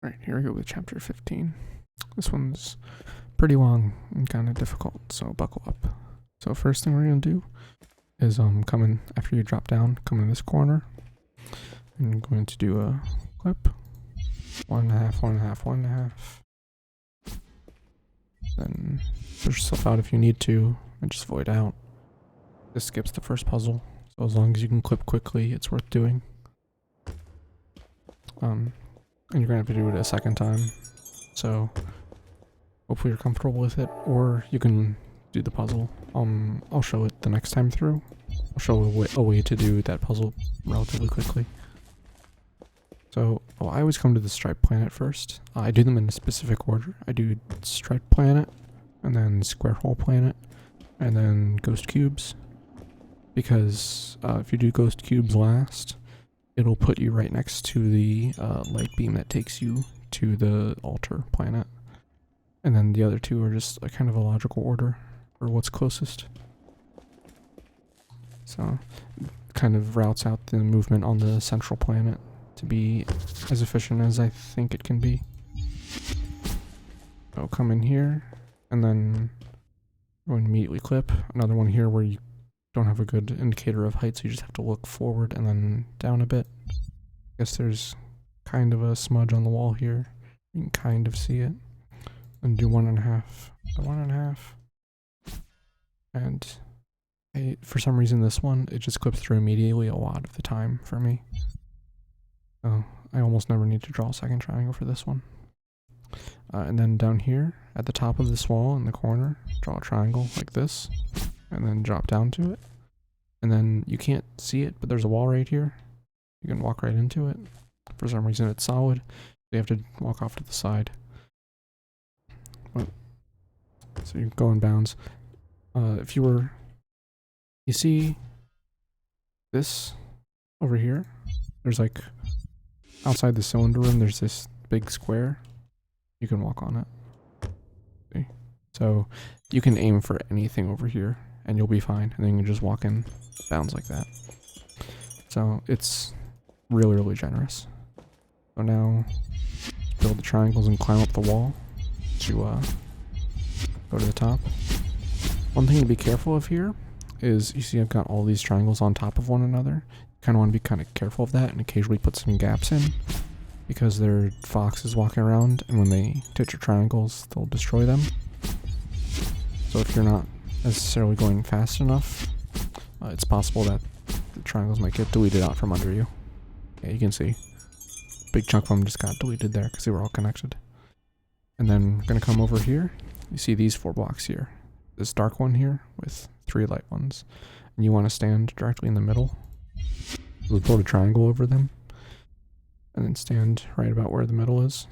Right, here we go with chapter 15. This one's pretty long and kind of difficult, so buckle up. So first thing we're going to do is come in after you drop down, come in this corner. And I'm going to do a clip. 1.5, 1.5, 1.5. Then push yourself out if you need to, and just void out. This skips the first puzzle, so as long as you can clip quickly, it's worth doing. And you're gonna have to do it a second time, so hopefully you're comfortable with it, or you can do the puzzle. I'll show it the next time through. I'll show a way to do that puzzle relatively quickly. So, I always come to the Stripe Planet first. I do them in a specific order. I do Stripe Planet, and then Square Hole Planet, and then Ghost Cubes. Because if you do Ghost Cubes last, it'll put you right next to the light beam that takes you to the altar planet. And then the other two are just a kind of a logical order for what's closest. So, kind of routes out the movement on the central planet to be as efficient as I think it can be. So come in here, and then go and immediately clip. Another one here where you don't have a good indicator of height, so you just have to look forward and then down a bit. I guess there's kind of a smudge on the wall here. You can kind of see it. And do 1.5, 1.5. And for some reason this one, it just clips through immediately a lot of the time for me. So I almost never need to draw a second triangle for this one. And then down here, at the top of this wall in the corner, draw a triangle like this. And then drop down to it. And then you can't see it, but there's a wall right here. You can walk right into it. For some reason it's solid. You have to walk off to the side. So you go in bounds. If you see this over here, there's like, outside the cylinder room, there's this big square. You can walk on it. See? So you can aim for anything over here, and you'll be fine. And then you can just walk in bounds like that. So it's really, really generous. So now build the triangles and climb up the wall to go to the top. One thing to be careful of here is, you see I've got all these triangles on top of one another. Kind of want to be kind of careful of that and occasionally put some gaps in, because there are foxes walking around, and when they touch your triangles, they'll destroy them. So if you're not necessarily going fast enough, it's possible that the triangles might get deleted out from under you. Yeah, you can see. Big chunk of them just got deleted there because they were all connected. And then we're going to come over here. You see these 4 blocks here. This dark one here with 3 light ones. And you want to stand directly in the middle. We'll build a triangle over them. And then stand right about where the middle is.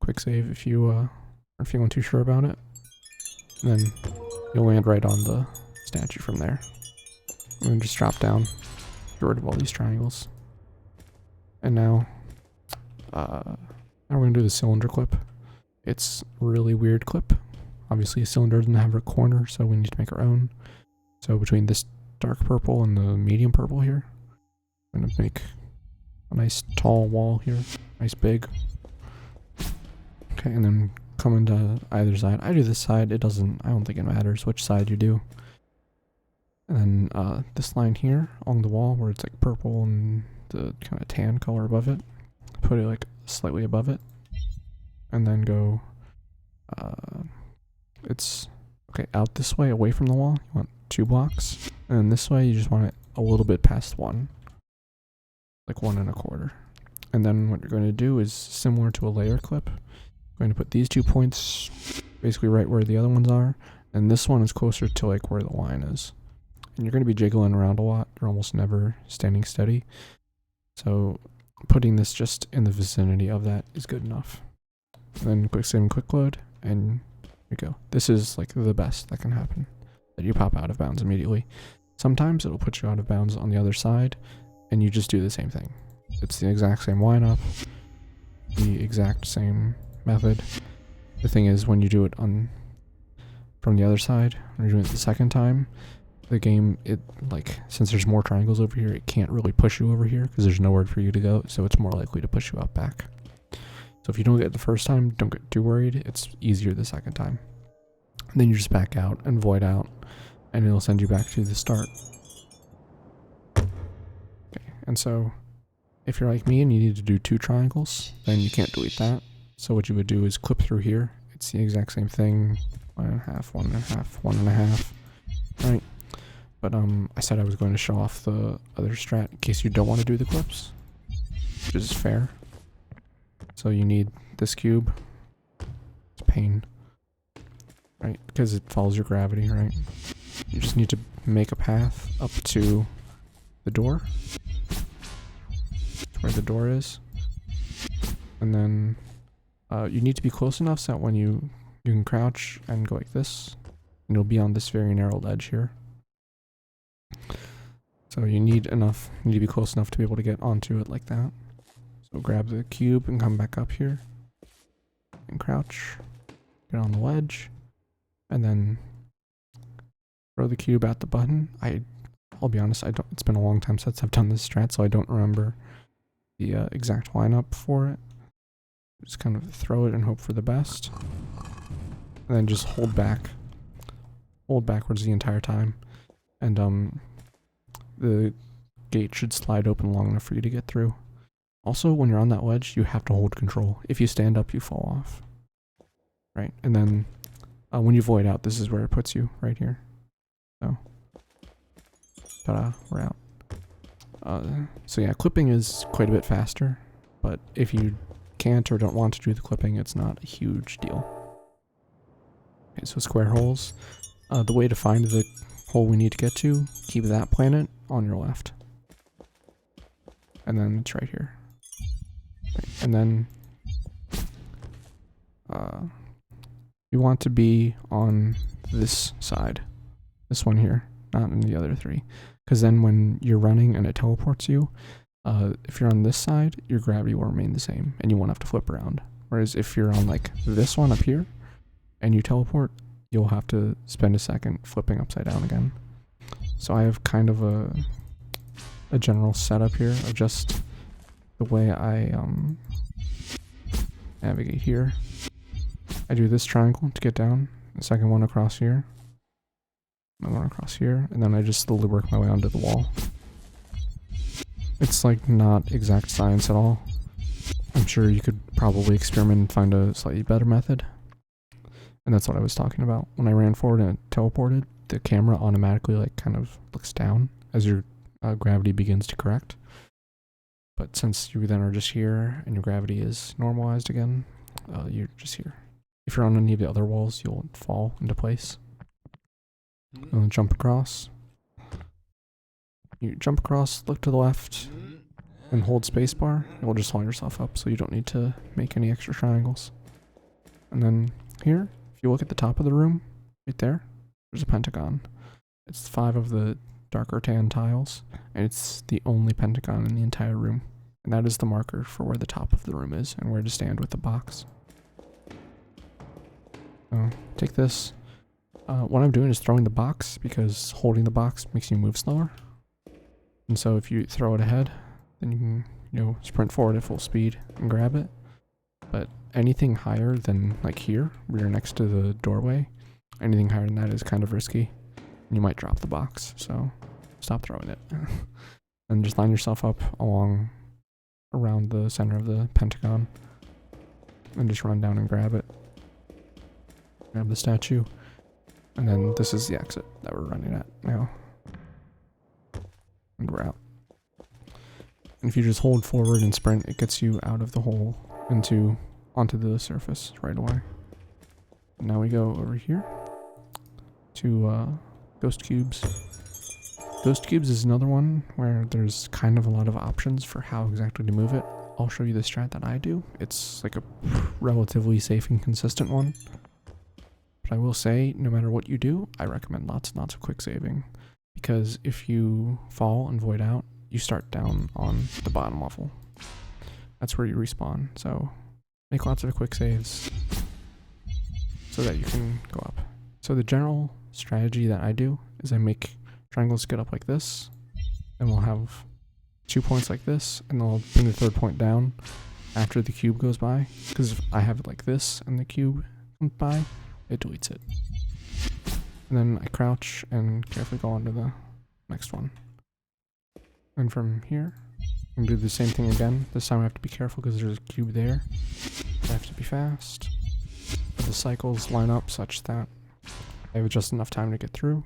Quick save if you aren't feeling too sure about it. And then you'll land right on the statue from there. And then just drop down. Get rid of all these triangles. And now we're going to do the cylinder clip. It's a really weird clip. Obviously a cylinder doesn't have a corner, so we need to make our own. So between this dark purple and the medium purple here, I'm going to make a nice tall wall here. Nice big. Okay, and then come into either side. I do this side. I don't think it matters which side you do. And then this line here along the wall where it's like purple and the kind of tan color above it, put it like slightly above it. And then go, it's okay, out this way away from the wall. You want 2 blocks. And then this way you just want it a little bit past 1. Like 1.25. And then what you're going to do is similar to a layer clip. You're going to put these 2 points basically right where the other ones are. And this one is closer to like where the line is. And you're going to be jiggling around a lot. You're almost never standing steady. So putting this just in the vicinity of that is good enough. And then quick save and quick load, and here we go. This is like the best that can happen, that you pop out of bounds immediately. Sometimes it'll put you out of bounds on the other side, and you just do the same thing. It's the exact same lineup, the exact same method. The thing is, when you do it from the other side, when you're doing it the second time, the game, since there's more triangles over here, it can't really push you over here because there's nowhere for you to go, so it's more likely to push you out back. So if you don't get it the first time, don't get too worried. It's easier the second time. And then you just back out and void out, and it'll send you back to the start. Okay, and so if you're like me and you need to do 2 triangles, then you can't delete that. So what you would do is clip through here. It's the exact same thing. 1.5, 1.5, 1.5. Right. But I said I was going to show off the other strat in case you don't want to do the clips, which is fair. So you need this cube. It's a pain, right? Because it follows your gravity, right? You just need to make a path up to the door, where the door is, and then you need to be close enough so that when you can crouch and go like this, and you'll be on this very narrow ledge here. So you need to be close enough to be able to get onto it like that. So grab the cube and come back up here and crouch, get on the ledge, and then throw the cube at the button. I'll be honest, it's been a long time since I've done this strat, so I don't remember the exact lineup for it. Just kind of throw it and hope for the best, and then just hold backwards the entire time, and the gate should slide open long enough for you to get through. Also, when you're on that ledge, you have to hold control. If you stand up, you fall off. Right, and then when you void out, this is where it puts you, right here. So, ta-da, we're out. So yeah, clipping is quite a bit faster, but if you can't or don't want to do the clipping, it's not a huge deal. Okay, so square holes. The way to find the hole we need to get to, keep that planet on your left. And then it's right here. Right. And then you want to be on this side. This one here, not in the other 3. Because then when you're running and it teleports you, if you're on this side, your gravity will remain the same and you won't have to flip around. Whereas if you're on like this one up here and you teleport, you'll have to spend a second flipping upside down again. So I have kind of a general setup here of just the way I navigate here. I do this triangle to get down, the second one across here, another one across here, and then I just slowly work my way onto the wall. It's like not exact science at all. I'm sure you could probably experiment and find a slightly better method. And that's what I was talking about. When I ran forward and it teleported, the camera automatically like kind of looks down as your gravity begins to correct. But since you then are just here and your gravity is normalized again, you're just here. If you're on any of the other walls, you'll fall into place. Jump across. You jump across, look to the left, and hold spacebar. You'll just haul yourself up, so you don't need to make any extra triangles. And then here, if you look at the top of the room, right there, there's a pentagon. It's 5 of the darker tan tiles, and it's the only pentagon in the entire room. And that is the marker for where the top of the room is and where to stand with the box. So take this. What I'm doing is throwing the box because holding the box makes you move slower. And so if you throw it ahead, then you can, sprint forward at full speed and grab it. But anything higher than like here, where you're next to the doorway, anything higher than that is kind of risky. And you might drop the box, so stop throwing it. And just line yourself up around the center of the pentagon. And just run down and grab it. Grab the statue. And then this is the exit that we're running at now. And we're out. And if you just hold forward and sprint, it gets you out of the hole onto the surface right away. Now we go over here to Ghost Cubes. Ghost Cubes is another one where there's kind of a lot of options for how exactly to move it. I'll show you the strat that I do. It's like a relatively safe and consistent one. But I will say, no matter what you do, I recommend lots and lots of quick saving. Because if you fall and void out, you start down on the bottom level. That's where you respawn. So make lots of quick saves so that you can go up. So the general strategy that I do is I make triangles get up like this, and we'll have 2 points like this, and then I'll bring the 3rd point down, after the cube goes by, because if I have it like this and the cube comes by, it deletes it. And then I crouch and carefully go on to the next one. And from here, I can do the same thing again. This time I have to be careful because there's a cube there. I have to be fast. The cycles line up such that I have just enough time to get through.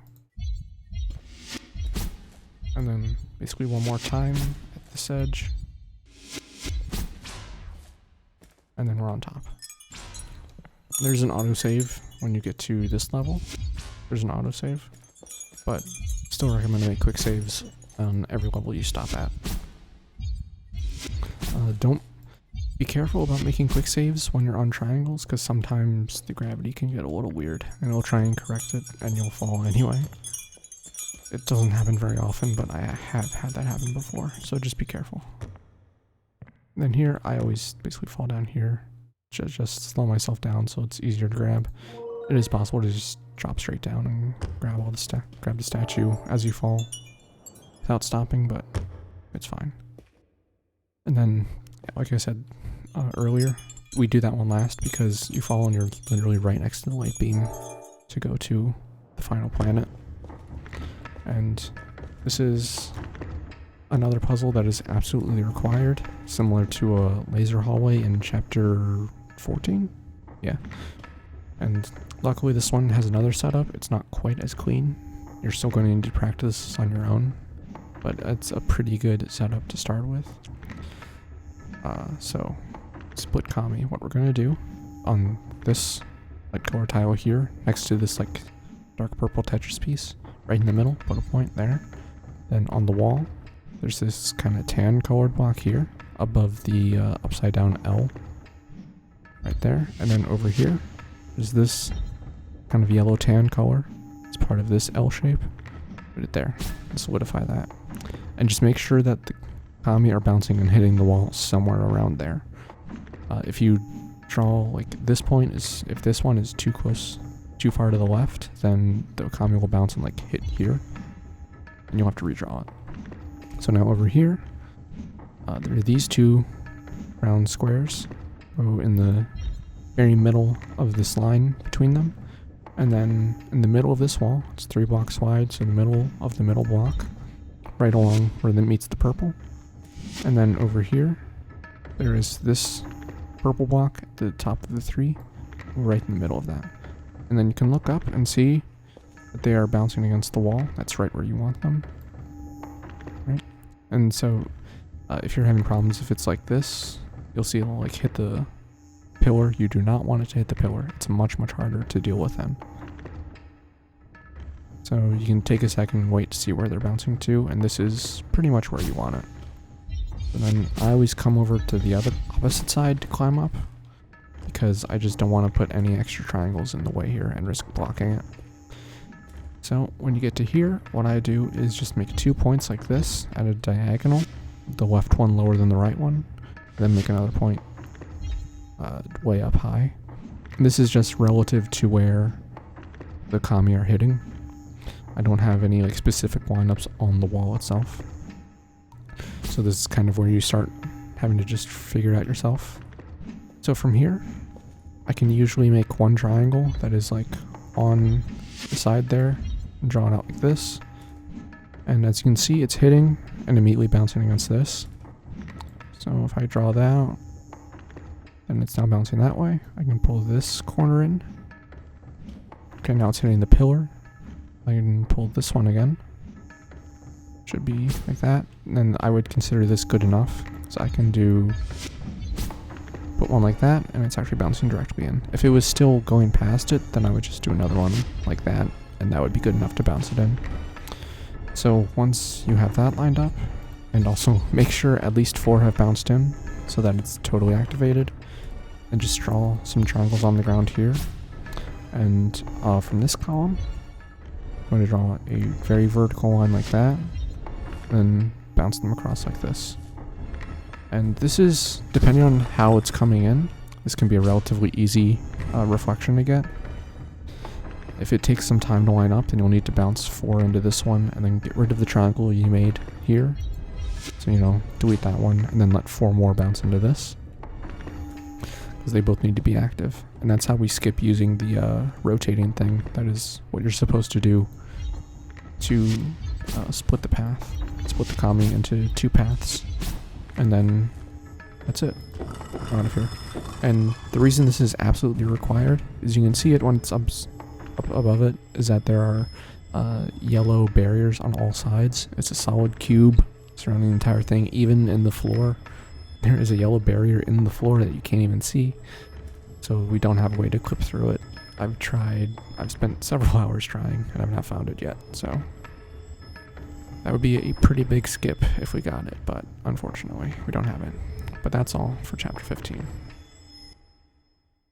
And then basically one more time at this edge. And then we're on top. There's an autosave when you get to this level. There's an autosave. But still recommend to make quick saves on every level you stop at. Don't be careful about making quick saves when you're on triangles, because sometimes the gravity can get a little weird and it'll try and correct it and you'll fall anyway. It doesn't happen very often, but I have had that happen before, so just be careful. And then here, I always basically fall down here, just slow myself down so it's easier to grab. It is possible to just drop straight down and grab grab the statue as you fall without stopping, but it's fine. And then, like I said earlier, we do that one last because you fall and you're literally right next to the light beam to go to the final planet. And this is another puzzle that is absolutely required, similar to a laser hallway in chapter 14. Yeah. And luckily this one has another setup. It's not quite as clean. You're still going to need to practice on your own, but it's a pretty good setup to start with. So split Kami, what we're going to do on this like color tile here, next to this like dark purple Tetris piece, right in the middle, put a point there. Then on the wall, there's this kind of tan colored block here, above the upside down L, right there. And then over here, there's this kind of yellow tan color. It's part of this L shape. Put it there, and solidify that. And just make sure that the Kami are bouncing and hitting the wall somewhere around there. If you draw like this point is, if this one is too far to the left, then the Kami will bounce and like hit here, and you'll have to redraw it. So now over here, there are these two round squares. Go in the very middle of this line between them, and then in the middle of this wall, it's 3 blocks wide, so in the middle of the middle block, right along where it meets the purple. And then over here, there is this purple block at the top of the 3, right in the middle of that. And then you can look up and see that they are bouncing against the wall. That's right where you want them. Right? And so, if you're having problems, if it's like this, you'll see it'll like hit the pillar. You do not want it to hit the pillar. It's much, much harder to deal with them. So you can take a second and wait to see where they're bouncing to, and this is pretty much where you want it. And then I always come over to the other opposite side to climb up, because I just don't want to put any extra triangles in the way here and risk blocking it. So when you get to here, what I do is just make 2 points like this at a diagonal, the left one lower than the right one, then make another point way up high. And this is just relative to where the Kami are hitting. I don't have any like specific lineups on the wall itself. So this is kind of where you start having to just figure it out yourself. So from here, I can usually make one triangle that is like on the side there, and draw it out like this. And as you can see, it's hitting and immediately bouncing against this. So if I draw that out, then it's now bouncing that way. I can pull this corner in. Okay, now it's hitting the pillar. I can pull this one again. Should be like that. And then I would consider this good enough. So I can put one like that, and it's actually bouncing directly in. If it was still going past it, then I would just do another one like that, and that would be good enough to bounce it in. So once you have that lined up, and also make sure at least 4 have bounced in, so that it's totally activated, and just draw some triangles on the ground here. And from this column, I'm going to draw a very vertical line like that, then bounce them across like this. And this is, depending on how it's coming in, this can be a relatively easy reflection to get. If it takes some time to line up, then you'll need to bounce 4 into this one, and then get rid of the triangle you made here. So, delete that one, and then let 4 more bounce into this. because they both need to be active. And that's how we skip using the rotating thing. That is what you're supposed to do to split the path. Split the kami into 2 paths. And then that's it. Out of here. And the reason this is absolutely required is you can see it when it's up above it, is that there are yellow barriers on all sides. It's a solid cube surrounding the entire thing. Even in the floor, there is a yellow barrier in the floor that you can't even see. So we don't have a way to clip through it. I've spent several hours trying, and I've not found it yet, so that would be a pretty big skip if we got it, but unfortunately, we don't have it. But that's all for Chapter 15.